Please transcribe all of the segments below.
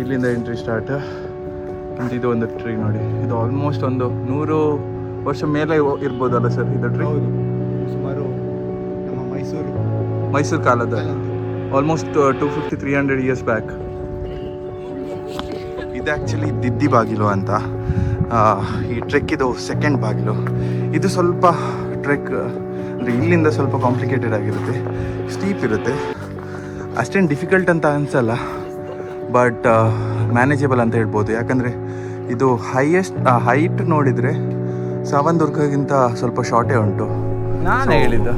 ಇಲ್ಲಿಂದ entry start. ಅಂತ ಇದು ಒಂದು ಟ್ರೀ ನೋಡಿ, ಇದು ಆಲ್ಮೋಸ್ಟ್ ಒಂದು 100 ವರ್ಷ ಮೇಲೆ ಇರ್ಬೋದಲ್ಲ ಸರ್ ಇದು ಟ್ರೀ? ಹೌದು, ಸುಮಾರು ನಮ್ಮ ಮೈಸೂರು ಕಾಲದ, ಆಲ್ಮೋಸ್ಟ್ 250-300 ಇಯರ್ಸ್ ಬ್ಯಾಕ್. ಇದು ಆ್ಯಕ್ಚುಲಿ ದಿದ್ದಿ ಬಾಗಿಲು ಅಂತ. ಈ ಟ್ರೆಕ್ಕಿದು ಸೆಕೆಂಡ್ ಬಾಗಿಲು. ಇದು ಸ್ವಲ್ಪ ಟ್ರೆಕ್ ಅಂದರೆ ಇಲ್ಲಿಂದ ಸ್ವಲ್ಪ ಕಾಂಪ್ಲಿಕೇಟೆಡ್ ಆಗಿರುತ್ತೆ, ಸ್ಟೀಪ್ ಇರುತ್ತೆ. ಅಷ್ಟೇನು ಡಿಫಿಕಲ್ಟ್ ಅಂತ ಅನಿಸಲ್ಲ, ಬಟ್ ಮ್ಯಾನೇಜಬಲ್ ಅಂತ ಹೇಳ್ಬೋದು. ಯಾಕಂದರೆ ಇದು ಹೈಟ್ ನೋಡಿದರೆ ಸಾವಂದುರ್ಗಗಿಂತ ಸ್ವಲ್ಪ ಶಾರ್ಟೇ ಉಂಟು. ನಾನೇ ಹೇಳಿದ್ದು.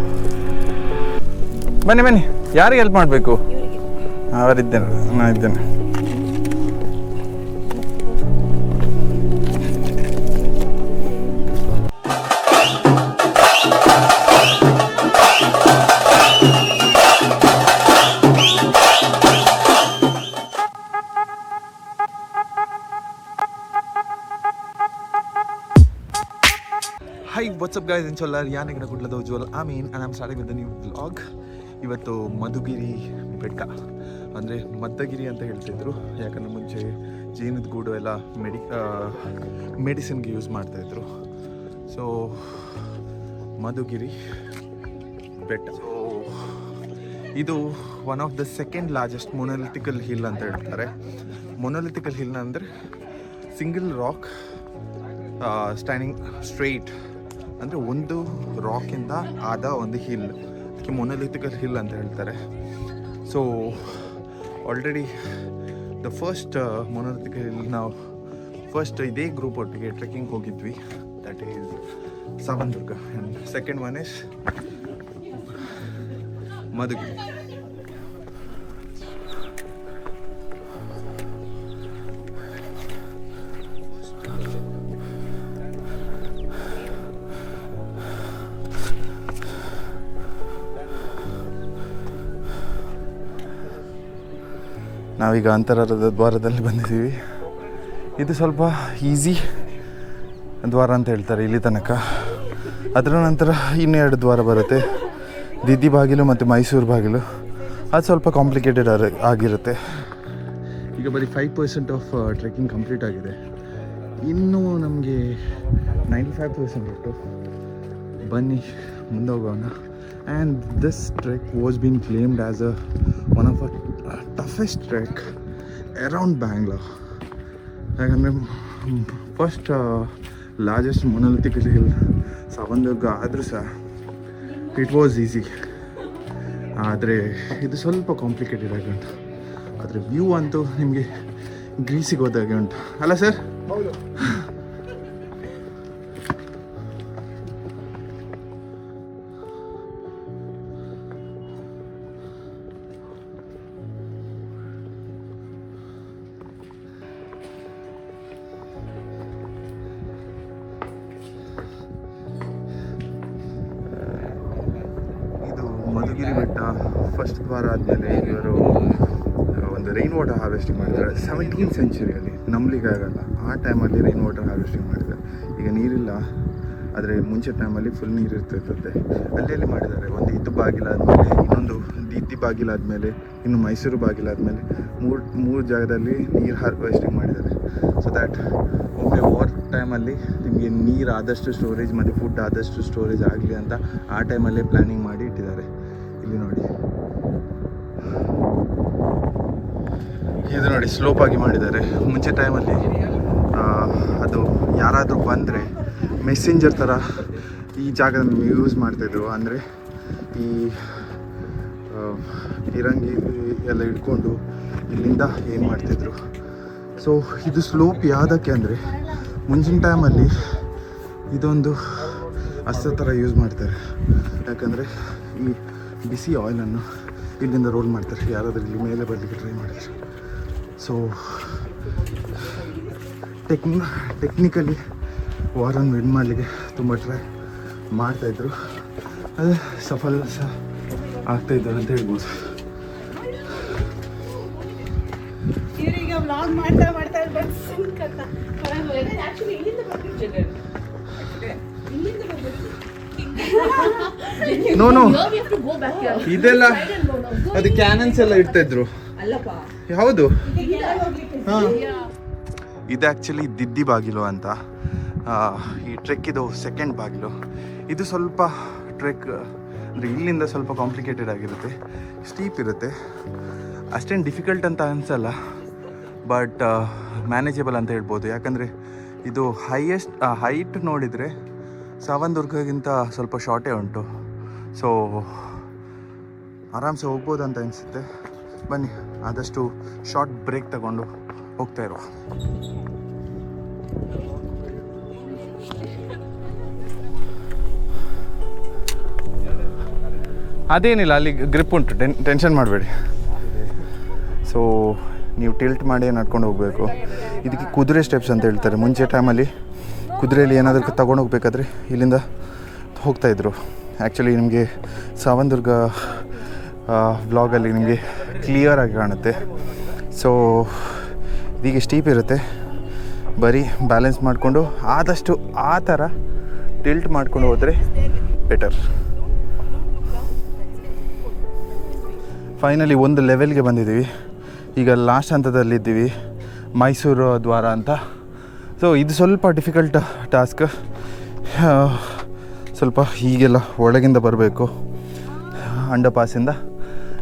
ಬನ್ನಿ ಬನ್ನಿ, ಯಾರಿಗೆ ಹೆಲ್ಪ್ ಮಾಡಬೇಕು? ಅವರಿದ್ದೇನೆ, ನಾನು ಇದ್ದೇನೆ. Hi, what's up guys? Inshallah, ಯಾನೆಗಡ ಗುಡ್ಲದ Ujwal and I'm starting with the new vlog. ಇವತ್ತು ಮಧುಗಿರಿ ಬೆಟ್ಟ, ಅಂದರೆ ಮದ್ದಗಿರಿ ಅಂತ ಹೇಳ್ತಿದ್ರು. ಯಾಕಂದರೆ ಮುಂಚೆ ಜೇನದ ಗೂಡು ಎಲ್ಲ ಮೆಡಿಸಿನ್ಗೆ ಯೂಸ್ ಮಾಡ್ತಾಯಿದ್ರು. ಸೊ ಮಧುಗಿರಿ ಬೆಟ್ಟ, ಸೊ ಇದು one of the second largest monolithical hill ಅಂತ ಹೇಳ್ತಾರೆ. ಮೊನೊಲಿಥಿಕಲ್ ಹಿಲ್ ಅಂದರೆ ಸಿಂಗಲ್ ರಾಕ್ ಸ್ಟ್ಯಾಂಡಿಂಗ್ ಸ್ಟ್ರೈಟ್, ಅಂದರೆ ಒಂದು ರಾಕಿಂದ ಆದ ಒಂದು ಹಿಲ್, ಅದಕ್ಕೆ ಮೊನೊಲಿಥಿಕಲ್ ಹಿಲ್ ಅಂತ ಹೇಳ್ತಾರೆ. So already the first monolithical hill ನಾವು ಫಸ್ಟ್ ಇದೇ ಗ್ರೂಪ್ ಒಟ್ಟಿಗೆ ಟ್ರೆಕ್ಕಿಂಗ್ ಹೋಗಿದ್ವಿ, that is Savandurga. And second one is Madhugiri. ನಾವೀಗ ಅಂತರದ ದ್ವಾರದಲ್ಲಿ ಬಂದಿದ್ದೀವಿ. ಇದು ಸ್ವಲ್ಪ ಈಸಿ ದ್ವಾರ ಅಂತ ಹೇಳ್ತಾರೆ ಇಲ್ಲಿ ತನಕ. ಅದರ ನಂತರ ಇನ್ನೆರಡು ದ್ವಾರ ಬರುತ್ತೆ, ದಿದ್ದಿ ಬಾಗಿಲು ಮತ್ತು ಮೈಸೂರು ಬಾಗಿಲು. ಅದು ಸ್ವಲ್ಪ ಕಾಂಪ್ಲಿಕೇಟೆಡ್ ಆಗಿರುತ್ತೆ. ಈಗ ಬರೀ 5% ಆಫ್ ಟ್ರೆಕ್ಕಿಂಗ್ ಕಂಪ್ಲೀಟ್ ಆಗಿದೆ. ಇನ್ನೂ ನಮಗೆ 95% ಉಂಟು. ಬನ್ನಿ ಮುಂದೆ ಹೋಗೋಣ. And this trek was been claimed as one of toughest trek around Bangalore. ಯಾಕಂದರೆ first largest monolithical hill Savandurga ಆದರೂ ಸಹ ಇಟ್ ವಾಸ್ ಈಸಿ. ಆದರೆ ಇದು ಸ್ವಲ್ಪ ಕಾಂಪ್ಲಿಕೇಟೆಡ್ ಆಗಿ ಉಂಟು. ಆದರೆ ವ್ಯೂ ಅಂತೂ ನಿಮಗೆ ಗ್ರೀಸಿಗೆ ಹೋದಾಗೆ ಉಂಟು ಅಲ್ಲ ಸರ್? ಮಧುಗಿರಿ ಬೆಟ್ಟ ಫಸ್ಟ್ ದ್ವಾರ ಆದಮೇಲೆ ಇವರು ಒಂದು ರೈನ್ ವಾಟರ್ ಹಾರ್ವೆಸ್ಟಿಂಗ್ ಮಾಡಿದ್ದಾರೆ. 17th ಸೆಂಚುರಿಯಲ್ಲಿ, ನಂಬಲಿಕ್ಕೆ ಆಗಲ್ಲ. ಆ ಟೈಮಲ್ಲಿ ರೈನ್ ವಾಟರ್ ಹಾರ್ವೆಸ್ಟಿಂಗ್ ಮಾಡಿದ್ದಾರೆ. ಈಗ ನೀರಿಲ್ಲ, ಆದರೆ ಮುಂಚೆ ಟೈಮಲ್ಲಿ ಫುಲ್ ನೀರು ಇರ್ತಿರ್ತದೆ. ಅಲ್ಲಿ ಮಾಡಿದ್ದಾರೆ. ಒಂದು ಇದು ಬಾಗಿಲಾದಮೇಲೆ, ಇನ್ನೊಂದು ದಿದ್ದಿ ಬಾಗಿಲಾದಮೇಲೆ, ಇನ್ನು ಮೈಸೂರು ಬಾಗಿಲಾದಮೇಲೆ ಮೂರು ಜಾಗದಲ್ಲಿ ನೀರು ಹಾರ್ವೆಸ್ಟಿಂಗ್ ಮಾಡಿದ್ದಾರೆ. ಸೊ ದ್ಯಾಟ್ ಒಮ್ಮೆ ವಾರ್ ಟೈಮಲ್ಲಿ ನಿಮಗೆ ನೀರು ಆದಷ್ಟು ಸ್ಟೋರೇಜ್ ಮತ್ತು ಫುಡ್ ಆದಷ್ಟು ಸ್ಟೋರೇಜ್ ಆಗಲಿ ಅಂತ ಆ ಟೈಮಲ್ಲೇ ಪ್ಲ್ಯಾನಿಂಗ್ ಮಾಡಿ ಇಟ್ಟಿದ್ದಾರೆ. ಇಲ್ಲಿ ನೋಡಿ, ಇದು ನೋಡಿ ಸ್ಲೋಪ್ ಆಗಿ ಮಾಡಿದ್ದಾರೆ. ಮುಂಚೆ ಟೈಮಲ್ಲಿ ಅದು ಯಾರಾದರೂ ಬಂದರೆ ಮೆಸೆಂಜರ್ ಥರ ಈ ಜಾಗದಲ್ಲಿ ಯೂಸ್ ಮಾಡ್ತಾಯಿದ್ರು. ಅಂದರೆ ಈ ಫಿರಂಗಿ ಎಲ್ಲ ಇಟ್ಕೊಂಡು ಇಲ್ಲಿಂದ ಏನು ಮಾಡ್ತಿದ್ರು. ಸೊ ಇದು ಸ್ಲೋಪ್ ಯಾವುದಕ್ಕೆ ಅಂದರೆ ಮುಂಚಿನ ಟೈಮಲ್ಲಿ ಇದೊಂದು ಅಸ್ತ್ರ ಥರ ಯೂಸ್ ಮಾಡ್ತಾರೆ. ಯಾಕಂದರೆ ಈ ಬಿಸಿ ಆಯಿಲನ್ನು ಇಲ್ಲಿಂದ ರೋಲ್ ಮಾಡ್ತಾರೆ, ಯಾರಾದರೂ ಇಲ್ಲಿ ಮೇಲೆ ಬರಲಿಕ್ಕೆ ಟ್ರೈ ಮಾಡ್ತಾರೆ. ಸೊ ಟೆಕ್ನಿಕಲಿ ವಾರನ್ನು ವಿನ್ ಮಾಡಲಿಕ್ಕೆ ತುಂಬ ಟ್ರೈ ಮಾಡ್ತಾಯಿದ್ರು. ಅದು ಸಫಲ ಸಹ ಆಗ್ತಾಯಿದ್ರು ಅಂತ ಹೇಳ್ಬೋದು. ನೋನು ಇದೆಲ್ಲ ಅದು ಕ್ಯಾನನ್ಸ್ ಎಲ್ಲ ಇಡ್ತಾ ಇದ್ರು. ಹೌದು, ಇದು ಆ್ಯಕ್ಚುಲಿ ದಿದ್ದಿ ಬಾಗಿಲು ಅಂತ. ಈ ಟ್ರೆಕ್ಕಿದು ಸೆಕೆಂಡ್ ಬಾಗಿಲು. ಇದು ಸ್ವಲ್ಪ ಟ್ರೆಕ್ ಅಂದರೆ ಇಲ್ಲಿಂದ ಸ್ವಲ್ಪ ಕಾಂಪ್ಲಿಕೇಟೆಡ್ ಆಗಿರುತ್ತೆ, ಸ್ಟೀಪ್ ಇರುತ್ತೆ. ಅಷ್ಟೇನು ಡಿಫಿಕಲ್ಟ್ ಅಂತ ಅನಿಸಲ್ಲ, ಬಟ್ ಮ್ಯಾನೇಜಬಲ್ ಅಂತ ಹೇಳ್ಬೋದು. ಯಾಕಂದರೆ ಇದು ಹೈಟ್ ನೋಡಿದರೆ ಸಾವನ್ದುರ್ಗಗಿಂತ ಸ್ವಲ್ಪ ಶಾರ್ಟೇ ಉಂಟು. ಸೊ ಆರಾಮ್ಸೆ ಹೋಗ್ಬೋದು ಅಂತ ಅನಿಸುತ್ತೆ. ಬನ್ನಿ ಆದಷ್ಟು ಶಾರ್ಟ್ ಬ್ರೇಕ್ ತಗೊಂಡು ಹೋಗ್ತಾ ಇರುವ. ಅದೇನಿಲ್ಲ, ಅಲ್ಲಿ ಗ್ರಿಪ್ ಉಂಟು, ಟೆನ್ಷನ್ ಮಾಡಬೇಡಿ. ಸೊ ನೀವು ಟಿಲ್ಟ್ ಮಾಡಿ ನಡ್ಕೊಂಡು ಹೋಗಬೇಕು. ಇದಕ್ಕೆ ಕುದುರೆ ಸ್ಟೆಪ್ಸ್ ಅಂತ ಹೇಳ್ತಾರೆ. ಮುಂಚೆ ಟೈಮಲ್ಲಿ ಕುದುರೆಯಲ್ಲಿ ಏನಾದರೂ ತಗೊಂಡು ಹೋಗ್ಬೇಕಾದ್ರೆ ಇಲ್ಲಿಂದ ಹೋಗ್ತಾಯಿದ್ರು. ಆ್ಯಕ್ಚುಲಿ ನಿಮಗೆ ಸಾವನ್ದುರ್ಗ ವ್ಲಾಗಲ್ಲಿ ನಿಮಗೆ ಕ್ಲಿಯರಾಗಿ ಕಾಣುತ್ತೆ. ಸೊ ಇದೀಗ ಸ್ಟೀಪ್ ಇರುತ್ತೆ, ಬರೀ ಬ್ಯಾಲೆನ್ಸ್ ಮಾಡಿಕೊಂಡು ಆದಷ್ಟು ಆ ಥರ ಟಿಲ್ಟ್ ಮಾಡ್ಕೊಂಡು ಹೋದರೆ ಬೆಟರ್. ಫೈನಲಿ ಒಂದು ಲೆವೆಲ್ಗೆ ಬಂದಿದ್ದೀವಿ. ಈಗ ಲಾಸ್ಟ್ ಹಂತದಲ್ಲಿದ್ದೀವಿ, ಮೈಸೂರು ದ್ವಾರ ಅಂತ. ಸೊ ಇದು ಸ್ವಲ್ಪ ಡಿಫಿಕಲ್ಟ್ ಟಾಸ್ಕ್. ಸ್ವಲ್ಪ ಹೀಗೆಲ್ಲ ಒಳಗಿಂದ ಬರಬೇಕು ಅಂಡರ್ಪಾಸಿಂದ.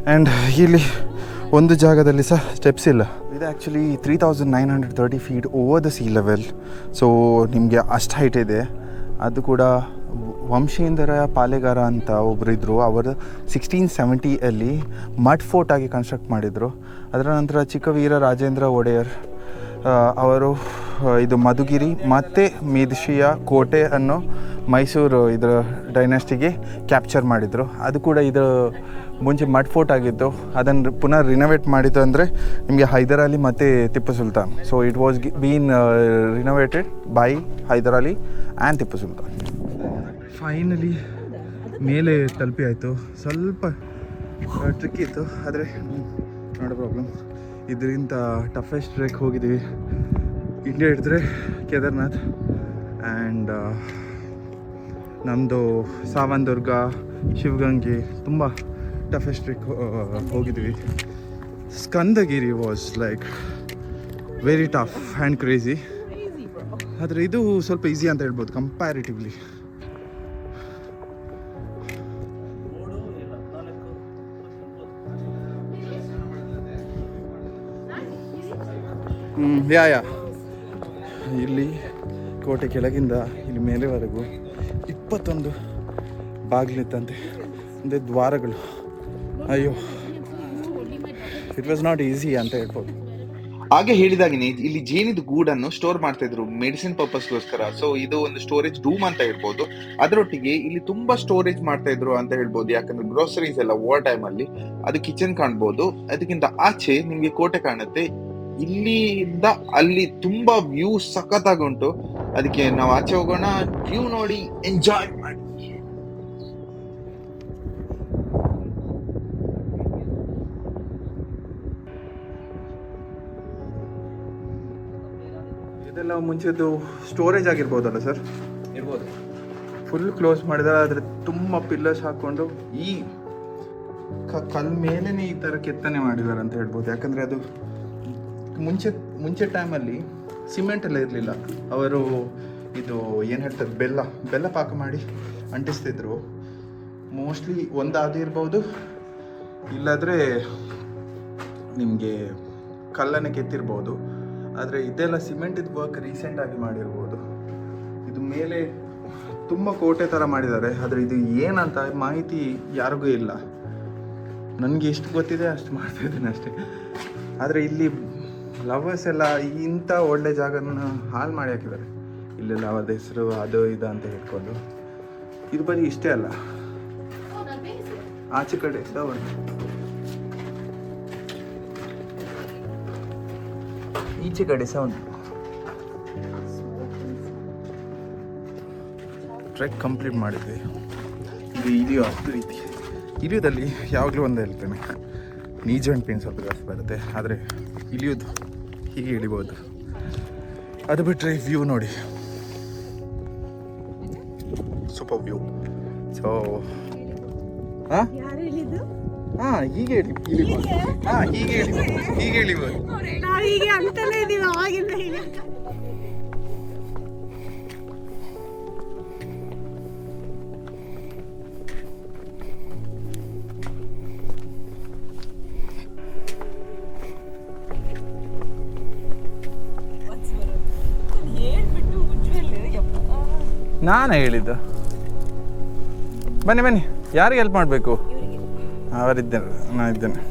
ಆ್ಯಂಡ್ ಇಲ್ಲಿ ಒಂದು ಜಾಗದಲ್ಲಿ ಸಹ ಸ್ಟೆಪ್ಸ್ ಇಲ್ಲ. ಇದು actually 3930 feet over the sea level. So ನಿಮಗೆ ಅಷ್ಟು ಹೈಟ್ ಇದೆ. ಅದು ಕೂಡ ವಂಶೀಂದ್ರ ಪಾಲೆಗಾರ ಅಂತ ಒಬ್ಬರಿದ್ದರು. ಅವರು 1670 ಮಡ್ ಫೋರ್ಟ್ ಆಗಿ ಕನ್ಸ್ಟ್ರಕ್ಟ್ ಮಾಡಿದರು. ಅದರ ನಂತರ ಚಿಕ್ಕವೀರ ರಾಜೇಂದ್ರ ಒಡೆಯರ್ ಅವರು ಇದು ಮಧುಗಿರಿ ಮತ್ತು ಮೇದಿಶಿಯ ಕೋಟೆ ಅನ್ನೋ ಮೈಸೂರು ಇದರ ಡೈನಾಸ್ಟಿಗೆ ಕ್ಯಾಪ್ಚರ್ ಮಾಡಿದರು. ಅದು ಕೂಡ ಇದು ಮುಂಚೆ ಮಡ್ ಫೋರ್ಟ್ ಆಗಿತ್ತು. ಅದನ್ನು ಪುನಃ ರಿನೋವೇಟ್ ಮಾಡಿದ್ದು ಅಂದರೆ ನಿಮಗೆ ಹೈದರ್ ಅಲಿ ಮತ್ತು Tipu Sultan. So it was been renovated by Hyder Ali and Tipu Sultan. Finally ಮೇಲೆ ತಲುಪಿ ಆಯಿತು. ಸ್ವಲ್ಪ ಟ್ರಿಕ್ ಇತ್ತು, ಆದರೆ ನಾಟ್ ಅ ಪ್ರಾಬ್ಲಮ್. ಇದರಿಂದ ಟಫೆಸ್ಟ್ ಟ್ರೆಕ್ ಹೋಗಿದ್ದೀವಿ. ಇಂಡಿಯಾ ಹಿಡಿದ್ರೆ ಕೇದಾರ್ನಾಥ್ ಆ್ಯಂಡ್ ನಮ್ಮದು ಸಾವನ್ದುರ್ಗ, ಶಿವಗಂಗೆ ತುಂಬ ಟಫೆಸ್ಟ್ ಟ್ರೆಕ್ ಹೋಗಿದ್ವಿ. Skandagiri was like very tough and crazy. ಆದರೆ ಇದು ಸ್ವಲ್ಪ ಈಸಿ ಅಂತ ಹೇಳ್ಬೋದು ಕಂಪ್ಯಾರಿಟಿವ್ಲಿ. ಯಾ ಇಲ್ಲಿ ಕೋಟೆ ಕೆಳಗಿಂದ ಇಲ್ಲಿ ಮೇಲೆವರೆಗೂ 21 ಬಾಗಿಲಿತ್ತಂತೆ, ಅಂದರೆ ದ್ವಾರಗಳು. ಅಯ್ಯೋ, ಇಟ್ ವಾಸ್ ನಾಟ್ ಈಸಿ ಅಂತ ಹೇಳ್ಬೋದು. ಹಾಗೆ ಹೇಳಿದಾಗಿನೇ ಇಲ್ಲಿ ಜೇನಿದು ಗೂಡನ್ನು ಸ್ಟೋರ್ ಮಾಡ್ತಾ ಇದ್ರು ಮೆಡಿಸಿನ್ ಪರ್ಪಸ್ಗೋಸ್ಕರ. ಸೊ ಇದು ಒಂದು ಸ್ಟೋರೇಜ್ ರೂಮ್ ಅಂತ ಹೇಳ್ಬೋದು. ಅದರೊಟ್ಟಿಗೆ ಇಲ್ಲಿ ತುಂಬಾ ಸ್ಟೋರೇಜ್ ಮಾಡ್ತಾ ಇದ್ರು ಅಂತ ಹೇಳ್ಬೋದು. ಯಾಕಂದ್ರೆ ಗ್ರೋಸರೀಸ್ ಎಲ್ಲ ವಾರ್ ಟೈಮ್ ಅಲ್ಲಿ ಅದು ಕಿಚನ್ ಕಾಣ್ಬೋದು. ಅದಕ್ಕಿಂತ ಆಚೆ ನಿಮ್ಗೆ ಕೋಟೆ ಕಾಣುತ್ತೆ. ಇಲ್ಲಿಂದ ಅಲ್ಲಿ ತುಂಬಾ ವ್ಯೂ ಸಖತ್ತಾಗಿ ಉಂಟು. ಅದಕ್ಕೆ ನಾವು ಆಚೆ ಹೋಗೋಣ, ವ್ಯೂ ನೋಡಿ ಎಂಜಾಯ್ ಮಾಡಿ. ಇದೆಲ್ಲ ಮುಂಚೆದು ಸ್ಟೋರೇಜ್ ಆಗಿರ್ಬೋದಲ್ಲ ಸರ್? ಇರ್ಬೋದು. ಫುಲ್ ಕ್ಲೋಸ್ ಮಾಡಿದರೆ ಆದರೆ ತುಂಬ ಪಿಲ್ಲರ್ಸ್ ಹಾಕ್ಕೊಂಡು ಈ ಕಲ್ ಮೇಲೇ ಈ ಥರ ಕೆತ್ತನೆ ಮಾಡಿದ್ದಾರೆ ಅಂತ ಹೇಳ್ಬೋದು. ಯಾಕಂದರೆ ಅದು ಮುಂಚೆ ಟೈಮಲ್ಲಿ ಸಿಮೆಂಟ್ ಎಲ್ಲ ಇರಲಿಲ್ಲ. ಅವರು ಇದು ಏನು ಹೇಳ್ತಾರೆ, ಬೆಲ್ಲ ಪಾಕ ಮಾಡಿ ಅಂಟಿಸ್ತಿದ್ರು. ಮೋಸ್ಟ್ಲಿ ಒಂದು ಇರ್ಬೋದು, ಇಲ್ಲಾದರೆ ನಿಮಗೆ ಕಲ್ಲನ್ನು ಕೆತ್ತಿರ್ಬೋದು. ಆದರೆ ಇದೆಲ್ಲ ಸಿಮೆಂಟಿದ ವರ್ಕ್ ರೀಸೆಂಟಾಗಿ ಮಾಡಿರ್ಬೋದು. ಇದು ಮೇಲೆ ತುಂಬ ಕೋಟೆ ಥರ ಮಾಡಿದ್ದಾರೆ. ಆದರೆ ಇದು ಏನಂತ ಮಾಹಿತಿ ಯಾರಿಗೂ ಇಲ್ಲ. ನನಗೆ ಎಷ್ಟು ಗೊತ್ತಿದೆ ಅಷ್ಟು ಮಾಡ್ತಾಯಿದ್ದೀನಿ ಅಷ್ಟೇ. ಆದರೆ ಇಲ್ಲಿ ಲವರ್ಸ್ ಎಲ್ಲ ಇಂಥ ಒಳ್ಳೆ ಜಾಗನ ಹಾಳು ಮಾಡಿ ಹಾಕಿದ್ದಾರೆ. ಇಲ್ಲೆಲ್ಲ ಅವ್ರದ್ದು ಹೆಸರು ಅದು ಇದು ಅಂತ ಹೇಳ್ಕೊಂಡು. ಇದು ಬರೀ ಇಷ್ಟೇ ಅಲ್ಲ, ಆಚೆ ಕಡೆ ಸಹ ಉಂಟು, ಈಚೆ ಕಡೆ ಸಹ ಉಂಟು. ಟ್ರೆಕ್ ಕಂಪ್ಲೀಟ್ ಮಾಡಿದ್ವಿ. ಇದು ಇಳಿಯೋ ರೀತಿ. ಇಳಿಯೋದಲ್ಲಿ ಯಾವಾಗಲೂ ಒಂದು ಹೇಳ್ತೇನೆ, ನೀ ಜಾಯಿಂಟ್ ಪೇನ್ ಸ್ವಲ್ಪ ಜಾಸ್ತಿ ಬರುತ್ತೆ. ಆದರೆ ಇಳಿಯೋದು ಹೀಗೆ ಇಳಿಬೋದು. ಅದು ಬಿಟ್ಟರೆ ವ್ಯೂ ನೋಡಿ, ಸೂಪರ್ ವ್ಯೂ. ಸೊ ಹಾಂ ಹೀಗೆ ಇಳಿಬೋದು. ಹೀಗೆ ಇಳಿಬೋದು. ನಾನೇ ಹೇಳಿದ್ದು. ಬನ್ನಿ ಬನ್ನಿ, ಯಾರಿಗೆ ಹೆಲ್ಪ್ ಮಾಡಬೇಕು? ಅವರಿದ್ದೇನೆ, ನಾನು ಇದ್ದೇನೆ.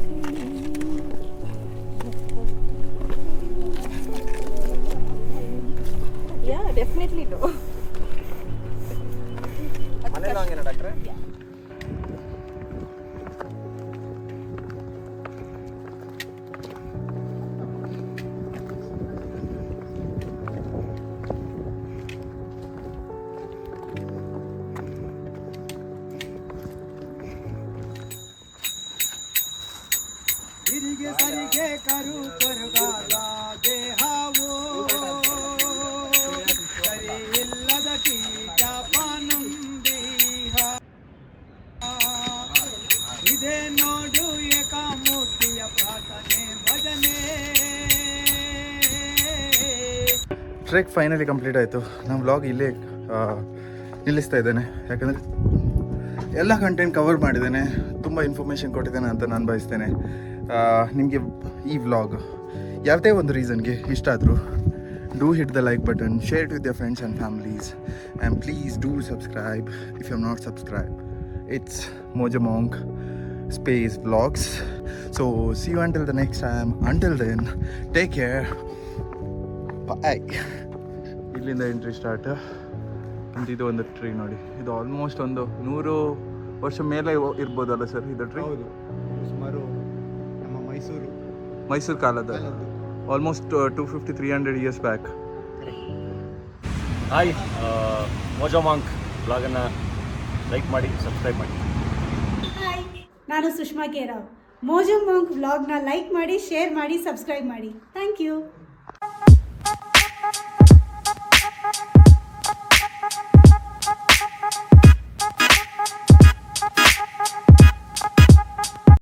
Definitely no. ಡಾಕ್ಟ್ರೆ ಹಿರಿಗೆ ಸರಿಗೆ ಕರು ಕೊರಗಾದ ದೇಹವೋ ಸರಿ ಇಲ್ಲದ ಕೀಟ ಪಾನಂದೀಹ ಇದೇ ನೋಡು ಏಕಾಮೂರ್ತಿಯ ಪ್ರಾರ್ಥನೆ ಭಜನೆ. ಟ್ರೆಕ್ ಫೈನಲಿ ಕಂಪ್ಲೀಟ್ ಆಯಿತು. ನಮ್ಮ ವ್ಲಾಗ್ ಇಲ್ಲೇ ನಿಲ್ಲಿಸ್ತಾ ಇದ್ದೇನೆ, ಯಾಕಂದರೆ ಎಲ್ಲ ಕಂಟೆಂಟ್ ಕವರ್ ಮಾಡಿದ್ದೇನೆ, ತುಂಬ ಇನ್ಫಾರ್ಮೇಷನ್ ಕೊಟ್ಟಿದ್ದೇನೆ ಅಂತ ನಾನು ಬಯಸ್ತೇನೆ. ನಿಮಗೆ ಈ ವ್ಲಾಗ್ ಯಾವುದೇ ಒಂದು ರೀಸನ್ಗೆ ಇಷ್ಟ ಆದರೂ do hit the like button, share it with your friends and families, and please do subscribe if you are not subscribe. It's Mojo Monk Space Vlogs. So see you until the next time. Until then, take care. Bye. ಇಲ್ಲಿಂದ entry start. ಅಂತ ಇದು ಒಂದು tree ನೋಡಿ, ಇದು almost ಒಂದು 100 ವರ್ಷ ಮೇಲೆ ಇರ್ಬೋದಲ್ಲ sir ಇದು ಟ್ರೀ? ಹೌದು, ಸುಮಾರು ನಮ್ಮ ಮೈಸೂರು ಕಾಲದ, almost 250-300 years back. Hi, Mojo Monk ಬ್ಲಾಗನ್ನು ಲೈಕ್ ಮಾಡಿ, ಸಬ್ಸ್ಕ್ರೈಬ್ ಮಾಡಿ. ಹಾಯ್, ನಾನು Sushma K Rao. Mojo Monk ವ್ಲಾಗ್ನ ಲೈಕ್ ಮಾಡಿ, ಶೇರ್ ಮಾಡಿ, ಸಬ್ಸ್ಕ್ರೈಬ್ ಮಾಡಿ. Thank you.